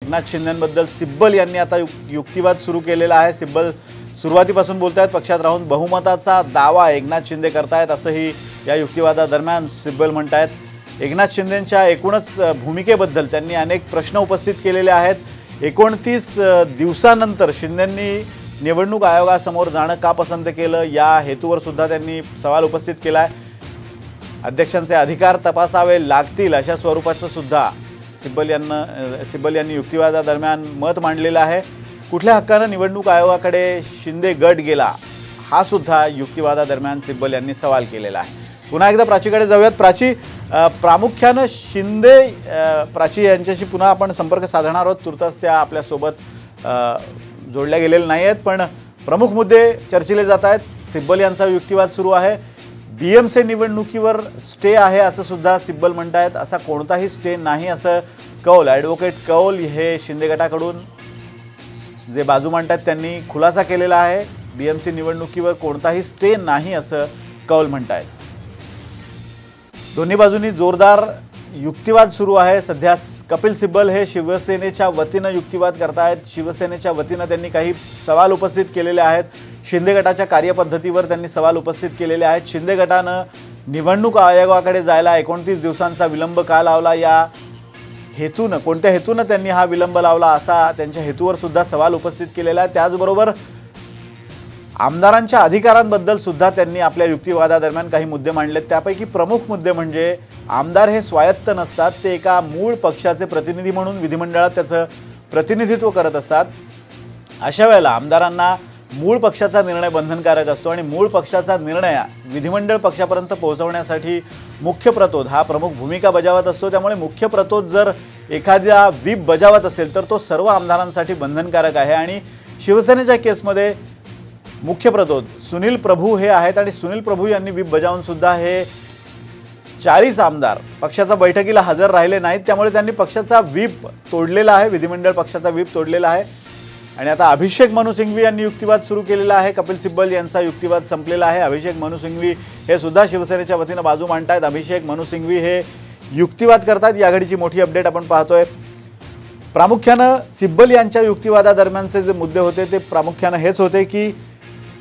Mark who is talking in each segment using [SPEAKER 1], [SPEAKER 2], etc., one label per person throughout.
[SPEAKER 1] एकनाथ शिंदेबद्दल सिब्बल यांनी आता युक्तिवाद सुरू केलेला आहे। सिब्बल सुरुवातीपासून बोलतायत पक्षात राहून बहुमताचा दावा एकनाथ शिंदे करतायत असंही या युक्तिवादादरम्यान सिब्बल म्हणतायत। एकनाथ शिंदेंच्या एकूणच भूमिकेबद्दल त्यांनी अनेक प्रश्न उपस्थित केलेले आहेत। 29 दिवसानंतर शिंदेंनी निवडणूक आयोगासमोर जाणं का पसंत केलं या हेतूवर सुद्धा त्यांनी सवाल उपस्थित केलाय। अध्यक्षांचे अधिकार तपासावे लागतील अशा स्वरूपाचं सुद्धा सिब्बल यांनी युक्तिवादादरम्यान मत मांडलेलं आहे। कुठल्या हक्काने निवडणूक आयोगाकडे शिंदे गट गेला हा सुद्धा युक्तिवादादरम्यान सिब्बल यांनी सवाल केलेला आहे। पुन्हा एकदा प्राचीकडे जाऊयात। प्रामुख्याने शिंदे प्राची यांच्याशी पुन्हा आपण संपर्क साधणार आहोत। तुर्तास त्या आपल्यासोबत जोडल्या गेलेल्या नाही आहेत, पण प्रमुख मुद्दे चर्चिले जात आहेत। सिब्बल यांचा युक्तिवाद सुरू आहे। बीएमसी निवडणुकीवर स्टे आहे असं सुद्धा सिब्बल म्हणतायत। असा कोणताही स्टे नाही असं कौल ॲडव्होकेट कौल हे शिंदे गटाकडून जे बाजू मांडतात त्यांनी खुलासा केलेला आहे। बीएमसी निवडणुकीवर कोणताही स्टे नाही असं कौल म्हणतायत। दोन्ही बाजूंनी जोरदार युक्तिवाद सुरू आहे। सध्या कपिल सिब्बल हे शिवसेनेच्या वतीने युक्तिवाद करतायत। शिवसेनेच्या वतीने त्यांनी काही सवाल उपस्थित केलेले आहेत। शिंदे गटाच्या कार्यपद्धतीवर त्यांनी सवाल उपस्थित केलेले आहेत। शिंदे गटाने निवडणूक आयोगाकडे जायला 29 दिवसांचा विलंब का लावला, या हेतूने कोणत्या हेतूने त्यांनी हा विलंब लावला असा त्यांच्या हेतूवर सुद्धा सवाल उपस्थित केलेला आहे। त्याचबरोबर आमदारांच्या अधिकारांबद्दल सुद्धा त्यांनी आपल्या युक्तिवादादरम्यान काही मुद्दे मांडलेत। त्यापैकी प्रमुख मुद्दे म्हणजे आमदार हे स्वायत्त नसतात, ते एका मूळ पक्षाचे प्रतिनिधी म्हणून विधिमंडळात त्याचं प्रतिनिधित्व करत असतात। अशा वेळेला आमदारांना मूळ पक्षाचा निर्णय बंधनकारक असतो आणि मूळ पक्षाचा निर्णय विधिमंडळ पक्षापर्यंत पोहोचवण्यासाठी मुख्य प्रतोद हा प्रमुख भूमिका बजावत असतो। त्यामुळे मुख्य प्रतोद जर एखाद्या व्हीप बजावत असेल तर तो सर्व आमदारांसाठी बंधनकारक आहे। आणि शिवसेनेच्या केसमध्ये मुख्य प्रतोद सुनील प्रभू हे आहेत आणि सुनील प्रभू यांनी व्हीप बजावून सुद्धा हे 40 आमदार पक्षाच्या बैठकीला हजर राहिले नाहीत। त्यामुळे त्यांनी पक्षाचा व्हीप तोडलेला आहे, विधिमंडळ पक्षाचा व्हीप तोडलेला आहे। आणि आता अभिषेक मनु सिंघवी यांनी युक्तिवाद सुरू केलेला आहे। कपिल सिब्बल यांचा युक्तिवाद संपलेला आहे। अभिषेक मनु सिंघवी हे सुद्धा शिवसेनेच्या वतीने बाजू मांडतायत। अभिषेक मनु सिंघवी हे युक्तिवाद करतात। या घडीची मोठी अपडेट आपण पाहतोय। प्रामुख्याने सिब्बल यांच्या युक्तिवादादरम्यानचे जे मुद्दे होते ते प्रामुख्याने हेच होते की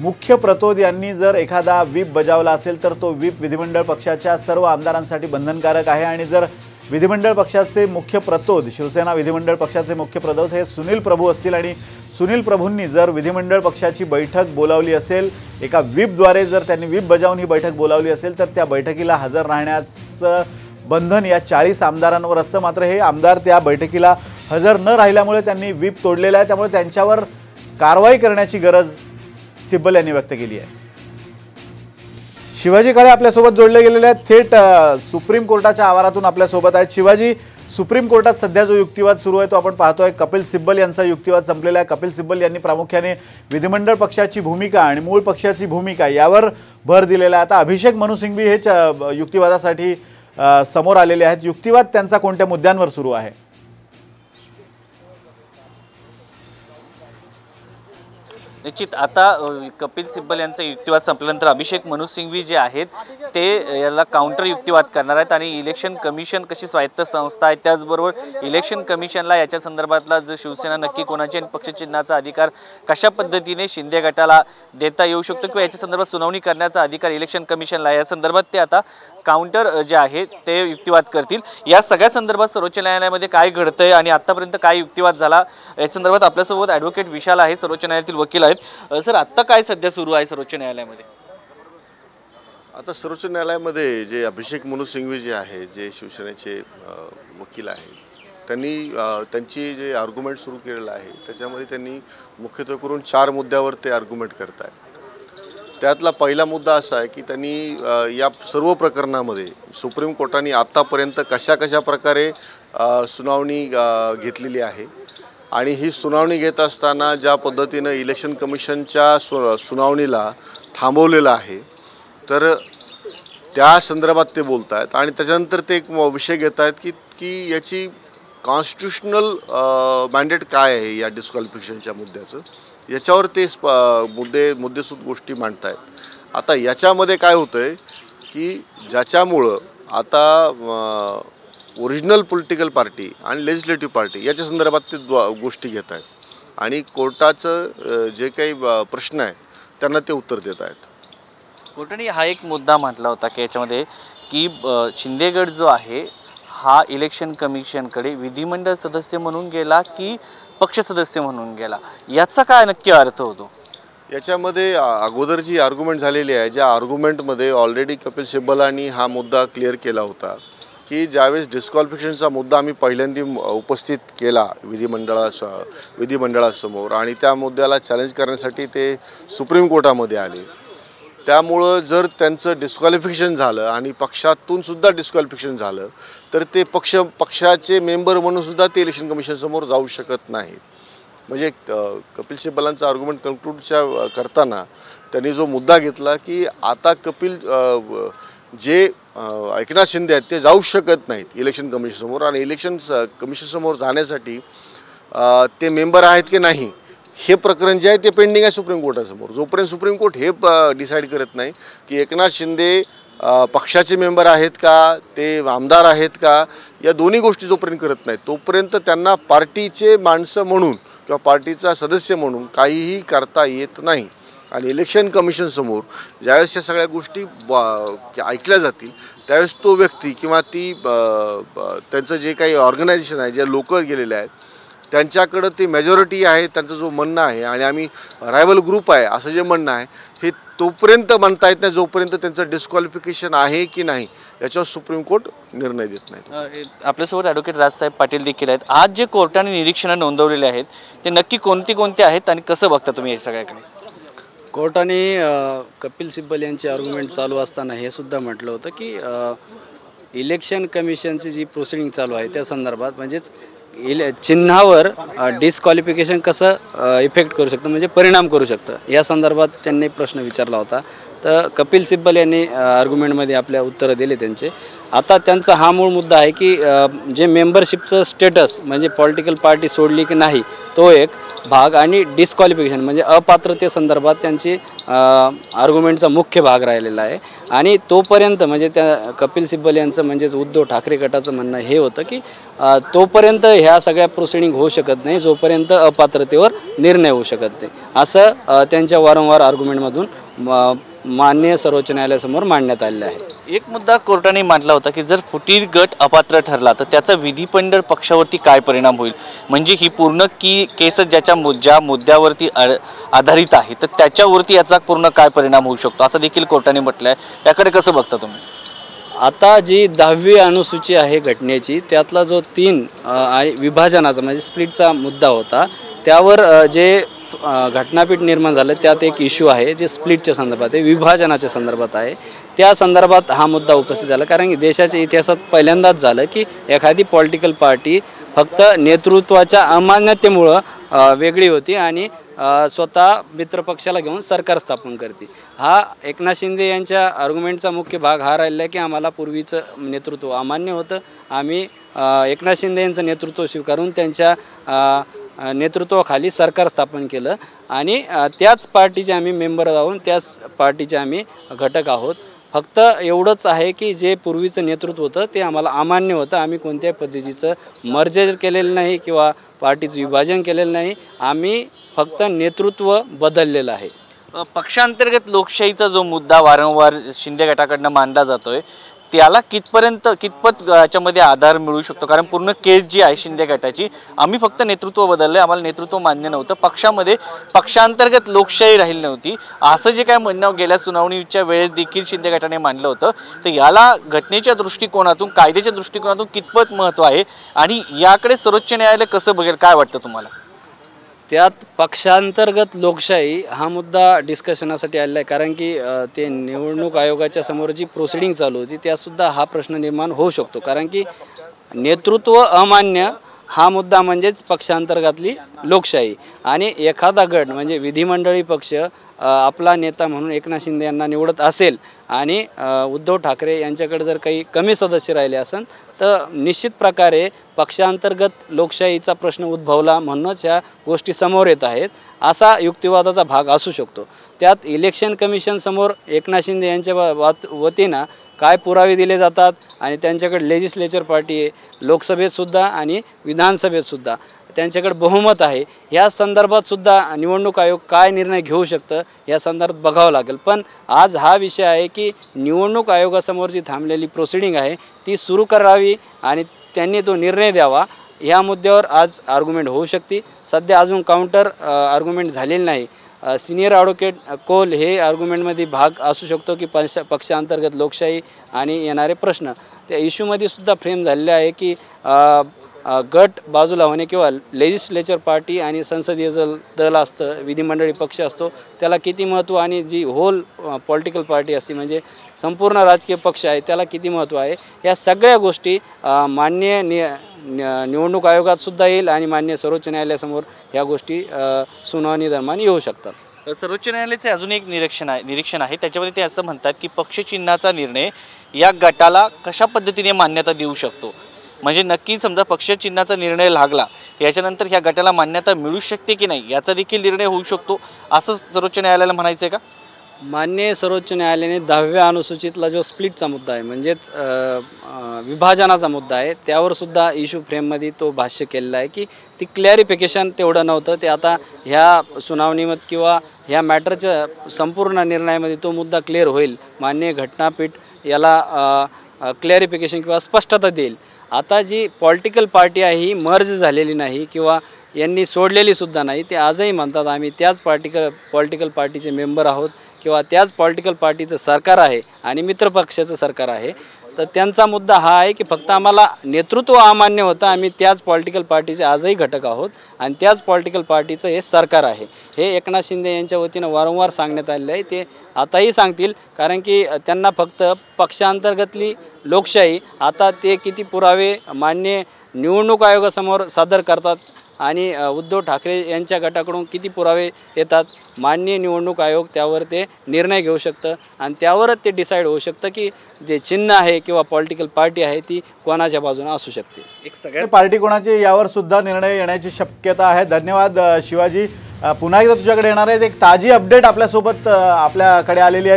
[SPEAKER 1] मुख्य प्रतोद यांनी जर एखादा व्हीप बजावला असेल तर तो व्हीप विधिमंडळ पक्षाच्या सर्व आमदारांसाठी बंधनकारक आहे। आणि जर विधिमंडळ पक्षाचे मुख्य प्रतोद शिवसेना विधिमंडळ पक्षाचे मुख्य प्रतोद हे सुनील प्रभू असतील आणि सुनील प्रभूंनी जर विधिमंडळ पक्षाची बैठक बोलावली असेल, एका व्हीपद्वारे जर त्यांनी व्हीप बजावून ही बैठक बोलावली असेल तर त्या बैठकीला हजर राहण्याचं बंधन या 40 आमदारांवर असतं। मात्र हे आमदार त्या बैठकीला हजर न राहिल्यामुळे त्यांनी व्हीप तोडलेला आहे। त्यामुळे त्यांच्यावर कारवाई करण्याची गरज सिब्बल यांनी व्यक्त केली आहे। शिवाजी काळे आपल्यासोबत जोडले गेलेले आहेत, थेट सुप्रीम कोर्टाच्या आवारातून आपल्यासोबत आहेत। शिवाजी, सुप्रीम कोर्टात सध्या जो युक्तिवाद सुरू आहे तो आपण पाहतोय। कपिल सिब्बल यांचा युक्तिवाद संपलेला आहे। कपिल सिब्बल यांनी प्रामुख्याने विधिमंडळ पक्षाची भूमिका आणि मूळ पक्षाची भूमिका यावर भर दिलेला आहे। आता अभिषेक मनु सिंघवी हे युक्तिवादासाठी समोर आलेले आहेत। युक्तिवाद त्यांचा कोणत्या मुद्द्यांवर सुरू आहे?
[SPEAKER 2] निश्चित आता कपिल सिब्बल यांचा युक्तिवाद संपल्यानंतर अभिषेक मनु सिंघवी जे आहेत ते याला काउंटर युक्तिवाद करणार आहेत। आणि इलेक्शन कमिशन कशी स्वायत्त संस्था आहे, त्याचबरोबर इलेक्शन कमिशनला याच्या संदर्भातला जो शिवसेना नक्की कोणाची आणि पक्षचिन्हाचा अधिकार कशा पद्धतीने शिंदे गटाला देता येऊ शकतो किंवा याच्या संदर्भात सुनावणी करण्याचा अधिकार इलेक्शन कमिशनला, या संदर्भात ते आता काउंटर जे आहे ते युक्तिवाद करतील। या सगळ्या संदर्भात सर्वोच्च न्यायालयामध्ये काय घडतंय आणि आतापर्यंत काय युक्तिवाद झाला या संदर्भात आपल्यासोबत ॲडव्होकेट विशाल आहे, सर्वोच्च न्यायालयातील वकील आहेत। सर, आता काय सध्या सुरू आहे सर्वोच्च न्यायालयामध्ये?
[SPEAKER 3] आता सर्वोच्च न्यायालयामध्ये जे अभिषेक मनु सिंघवी जे आहे, जे शिवसेनेचे वकील आहेत, त्यांनी त्यांची जे आर्ग्युमेंट सुरू केलेलं आहे त्याच्यामध्ये त्यांनी मुख्यत्वे करून 4 मुद्द्यावर ते आर्ग्युमेंट करत आहेत। त्यातला पहिला मुद्दा असा आहे की त्यांनी या सर्व प्रकरणामध्ये सुप्रीम कोर्टाने आतापर्यंत कशा प्रकारे सुनावणी घेतलेली आहे आणि ही सुनावणी घेत असताना ज्या पद्धतीनं इलेक्शन कमिशनच्या सुनावणीला थांबवलेलं आहे तर त्या संदर्भात ते बोलत आहेत। आणि त्याच्यानंतर ते एक विषय घेत आहेत की याची कॉन्स्टिट्यूशनल मॅन्डेट काय आहे या डिस्क्वालिफिकेशनच्या मुद्द्याचं, याच्यावर ते मुद्देसूद गोष्टी मांडत आहेत। आता याच्यामध्ये काय होतं आहे की ज्याच्यामुळं आता ओरिजिनल पॉलिटिकल पार्टी आणि लेजिस्लेटिव्ह पार्टी याच्या संदर्भात ते गोष्टी घेत आहेत आणि कोर्टाचं जे काही प्रश्न आहे त्यांना ते उत्तर देत आहेत.
[SPEAKER 2] कोर्टाने हा एक मुद्दा म्हटला होता की याच्यामध्ये की शिंदेगड जो आहे हा इलेक्शन कमिशनकडे विधिमंडळ सदस्य म्हणून गेला की पक्ष सदस्य म्हणून गेला, याचा काय नक्की अर्थ होतो?
[SPEAKER 3] याच्यामध्ये अगोदर जी आर्ग्युमेंट झालेली आहे, ज्या आर्ग्युमेंटमध्ये ऑलरेडी कपिल सिब्बलांनी हा मुद्दा क्लिअर केला होता की ज्यावेळेस डिस्क्वालिफिकेशनचा मुद्दा आम्ही पहिल्यांदा उपस्थित केला विधिमंडळासमोर आणि त्या मुद्द्याला चॅलेंज करण्यासाठी ते सुप्रीम कोर्टामध्ये आले. त्यामुळं जर त्यांचं डिस्क्वालिफिकेशन झालं आणि पक्षातून सुद्धा डिस्क्वालिफिकेशन झालं तर ते पक्षाचे मेंबर म्हणून सुद्धा ते इलेक्शन कमिशनसमोर जाऊ शकत नाहीत. म्हणजे कपिल सिब्बलांचा आर्ग्युमेंट कन्क्लूडच्या करताना त्यांनी जो मुद्दा घेतला की आता कपिल जे एकनाथ शिंदे आहेत ते जाऊ शकत नाहीत इलेक्शन कमिशनसमोर आणि इलेक्शन कमिशनसमोर जाण्यासाठी ते मेंबर आहेत की नाही हे प्रकरण जे आहे ते पेंडिंग आहे सुप्रीम कोर्टासमोर. जोपर्यंत सुप्रीम कोर्ट हे डिसाईड करत नाही की एकनाथ शिंदे पक्षाचे मेंबर आहेत का, ते आमदार आहेत का, या दोन्ही गोष्टी जोपर्यंत करत नाही तोपर्यंत त्यांना पार्टीचे माणसं म्हणून किंवा पार्टीचा सदस्य म्हणून काहीही करता येत नाही. आणि इलेक्शन कमिशनसमोर ज्यावेळेस या सगळ्या गोष्टी ऐकल्या जातील त्यावेळेस तो व्यक्ती किंवा ती त्यांचं जे काही ऑर्गनायझेशन आहे, जे लोक गेलेले आहेत त्यांच्याकडं ते मेजॉरिटी आहे, त्यांचं जो म्हणणं आहे आणि आम्ही रायव्हल ग्रुप आहे असं जे म्हणणं आहे हे तोपर्यंत म्हणता येत नाही जोपर्यंत त्यांचं डिस्क्वालिफिकेशन आहे की नाही याच्यावर सुप्रीम कोर्ट निर्णय देत नाही.
[SPEAKER 2] आपल्यासोबत ॲडव्होकेट राजसाहेब पाटील देखील आहेत. आज जे कोर्टाने निरीक्षणं नोंदवलेले आहेत ते नक्की कोणते आहेत आणि कसं बघता तुम्ही हे सगळ्याकडे?
[SPEAKER 4] कोर्टाने कपिल सिब्बल यांची आर्ग्युमेंट चालू असताना हे सुद्धा म्हटलं होतं की इलेक्शन कमिशनची जी प्रोसिडिंग चालू आहे त्या संदर्भात म्हणजेच चिन्हावर डिस्क्वालिफिकेशन कसं इफेक्ट करू शकतं म्हणजे परिणाम करू शकतं या संदर्भात त्यांनी प्रश्न विचारला होता. तर कपिल सिब्बल यांनी आर्ग्युमेंटमध्ये आपल्या उत्तरं दिले त्यांचे. आता त्यांचा हा मूळ मुद्दा आहे की जे मेंबरशिपचं स्टेटस म्हणजे पॉलिटिकल पार्टी सोडली की नाही तो एक भाग आणि डिस्क्वालिफिकेशन म्हणजे अपात्रतेसंदर्भात त्यांची आर्ग्युमेंटचा मुख्य भाग राहिलेला आहे. आणि तोपर्यंत म्हणजे त्या कपिल सिब्बल यांचं म्हणजेच उद्धव ठाकरे गटाचं म्हणणं हे होतं की तोपर्यंत ह्या सगळ्या प्रोसिडिंग होऊ शकत नाही जोपर्यंत अपात्रतेवर निर्णय होऊ शकत नाही असं त्यांच्या वारंवार आर्ग्युमेंटमधून माननीय सर्वोच्च न्यायालयासमोर मांडण्यात आलेलं आहे.
[SPEAKER 2] एक मुद्दा कोर्टाने मांडला होता की जर फुटीर गट अपात्र ठरला तर त्याचा विधिमंडळ पक्षावरती काय परिणाम होईल, म्हणजे ही पूर्ण केस ज्या मुद्द्यावरती आधारित आहे तर त्याच्यावरती याचा पूर्ण काय परिणाम होऊ शकतो असं देखील कोर्टाने म्हटलं आहे. याकडे कसं बघता तुम्ही?
[SPEAKER 4] आता जी 10वी अनुसूची आहे घटनेची त्यातला जो 3 विभाजनाचा म्हणजे स्प्लिटचा मुद्दा होता त्यावर जे घटनापीठ निर्माण झालं त्यात एक इश्यू आहे जे स्प्लिटच्या संदर्भात आहे, विभाजनाच्या संदर्भात आहे. त्या संदर्भात हा मुद्दा उपस्थित झाला कारण की देशाच्या इतिहासात पहिल्यांदाच झालं की एखादी पॉलिटिकल पार्टी फक्त नेतृत्वाच्या अमान्यतेमुळं वेगळी होती आणि स्वतः मित्रपक्षाला घेऊन सरकार स्थापन करते. हा एकनाथ शिंदे यांच्या आर्ग्युमेंटचा मुख्य भाग हा राहिला की आम्हाला पूर्वीचं नेतृत्व अमान्य होतं, आम्ही एकनाथ शिंदे यांचं नेतृत्व स्वीकारून त्यांच्या नेतृत्वाखाली सरकार स्थापन केलं आणि त्याच पार्टीचे आम्ही मेंबर आहोत, त्याच पार्टीचे आम्ही घटक आहोत. फक्त एवढंच आहे की जे पूर्वीचं नेतृत्व होतं ते आम्हाला अमान्य होतं, आम्ही कोणत्याही पद्धतीचं मर्जर केलेलं नाही किंवा पार्टीचं विभाजन केलेलं नाही, आम्ही फक्त नेतृत्व बदललेलं आहे.
[SPEAKER 2] पक्षांतर्गत लोकशाहीचा जो मुद्दा वारंवार शिंदे गटाकडनं मांडला जातोय त्याला कितपत याच्यामध्ये आधार मिळू शकतो? कारण पूर्ण केस जी आहे शिंदे गटाची, आम्ही फक्त नेतृत्व बदललंय, आम्हाला नेतृत्व मान्य नव्हतं, पक्षामध्ये पक्षांतर्गत लोकशाही राहिली नव्हती असं जे काय म्हणणं गेल्या सुनावणीच्या वेळेस देखील शिंदे गटाने मांडलं होतं. तर याला घटनेच्या दृष्टिकोनातून कायद्याच्या दृष्टिकोनातून कितपत महत्त्व आहे आणि याकडे सर्वोच्च न्यायालय कसं बघेल, काय वाटतं तुम्हाला?
[SPEAKER 4] त्यात पक्षांतर्गत लोकशाही हा मुद्दा डिस्कशनासाठी आलेला आहे कारण की ते निवडणूक आयोगाच्या समोर जी प्रोसिडिंग चालू होती त्यासुद्धा हा प्रश्न निर्माण होऊ शकतो कारण की नेतृत्व अमान्य हा मुद्दा म्हणजेच पक्षांतर्गतली लोकशाही आणि एखादा गट म्हणजे विधिमंडळी पक्ष आपला नेता म्हणून एकनाथ शिंदे यांना निवडत असेल आणि उद्धव ठाकरे यांच्याकडे जर काही कमी सदस्य राहिले असेल तर निश्चित प्रकारे पक्षांतर्गत लोकशाहीचा प्रश्न उद्भवला म्हणूनच ह्या गोष्टी समोर येत आहेत असा युक्तिवादाचा भाग असू शकतो. त्यात इलेक्शन कमिशन समोर एकनाथ शिंदे यांच्या वतीनं काय पुरावे दिले जातात आणि त्यांच्याकडे लेजिस्लेचर पार्टी आहे, लोकसभेतसुद्धा आणि विधानसभेतसुद्धा त्यांच्याकडे बहुमत आहे, या संदर्भातसुद्धा निवडणूक आयोग काय निर्णय घेऊ शकतं या संदर्भात बघावं लागेल. पण आज हा विषय आहे की निवडणूक आयोगासमोर जी थांबलेली प्रोसिडिंग आहे ती सुरू करावी आणि त्यांनी तो निर्णय द्यावा. ह्या मुद्द्यावर आज आर्ग्युमेंट होऊ शकते. सध्या अजून काउंटर आर्ग्युमेंट झालेलं नाही. सिनियर ॲडव्होकेट कोल हे आर्ग्युमेंटमध्ये भाग असू शकतो की पक्षांतर्गत लोकशाही आणि येणारे प्रश्न त्या इश्यूमध्ये सुद्धा फ्रेम झालेले आहे की गट बाजूला होणे किंवा लेजिस्लेचर पार्टी आणि संसदीय दल असतं, विधिमंडळी पक्ष असतो, त्याला किती महत्त्व आणि जी होल पॉलिटिकल पार्टी असते म्हणजे संपूर्ण राजकीय पक्ष आहे त्याला किती महत्त्व आहे. या सगळ्या गोष्टी माननीय निवडणूक आयोगातसुद्धा येईल आणि माननीय सर्वोच्च न्यायालयासमोर ह्या गोष्टी सुनावणी दरम्यान येऊ शकतात.
[SPEAKER 2] सर्वोच्च न्यायालयाचे अजून एक निरीक्षण आहे त्याच्यामध्ये ते असं म्हणतात की पक्षचिन्हाचा निर्णय या गटाला कशा पद्धतीने मान्यता देऊ शकतो. म्हणजे नक्की समजा पक्षचिन्हाचा निर्णय लागला याच्यानंतर ह्या गटाला मान्यता मिळू शकते की नाही याचा देखील निर्णय होऊ शकतो असं सर्वोच्च न्यायालयाला म्हणायचं आहे का?
[SPEAKER 4] माननीय सर्वोच्च न्यायालयाने 10व्या अनुसूचितला जो स्प्लिटचा मुद्दा आहे म्हणजेच विभाजनाचा मुद्दा आहे त्यावर सुद्धा इश्यू फ्रेममध्ये तो भाष्य केलेला आहे की ती क्लॅरिफिकेशन तेवढं नव्हतं. ते आता ह्या सुनावणीमध्ये किंवा ह्या मॅटरच्या संपूर्ण निर्णयामध्ये तो मुद्दा क्लिअर होईल. माननीय घटनापीठ याला क्लॅरिफिकेशन किंवा स्पष्टता देईल. आता जी पॉलिटिकल पार्टी आहे ही मर्ज झालेली नाही किंवा यांनी सोडलेली सुद्धा नाही. ते आजही म्हणतात आम्ही त्याच पॉलिटिकल पार्टीचे मेंबर आहोत किंवा त्याच पॉलिटिकल पार्टीचं सरकार आहे आणि मित्रपक्षाचं सरकार आहे. तर त्यांचा मुद्दा हा आहे की फक्त आम्हाला नेतृत्व अमान्य होतं, आम्ही त्याच पॉलिटिकल पार्टीचे आजही घटक आहोत आणि त्याच पॉलिटिकल पार्टीचं हे सरकार आहे. हे एकनाथ शिंदे यांच्या वतीनं वारंवार सांगण्यात आलेलं आहे. ते आताही सांगतील कारण की त्यांना फक्त पक्षांतर्गतली लोकशाही आता ते किती पुरावे मान्य निवडणूक आयोगासमोर सादर करतात आणि उद्धव ठाकरे यांच्या गटाकडून किती पुरावे येतात माननीय निवडणूक आयोग त्यावर ते निर्णय घेऊ शकतं आणि त्यावरच ते डिसाईड होऊ शकतं की जे चिन्ह आहे किंवा पॉलिटिकल पार्टी आहे ती कोणाच्या बाजूने असू शकते.
[SPEAKER 2] एक सगळ्यात
[SPEAKER 1] पार्टी कोणाची यावर सुद्धा निर्णय येण्याची शक्यता आहे. धन्यवाद शिवाजी. पुन्हा एकदा तुझ्याकडे येणार आहे. एक ताजी अपडेट आपल्यासोबत आपल्याकडे आलेली आहे.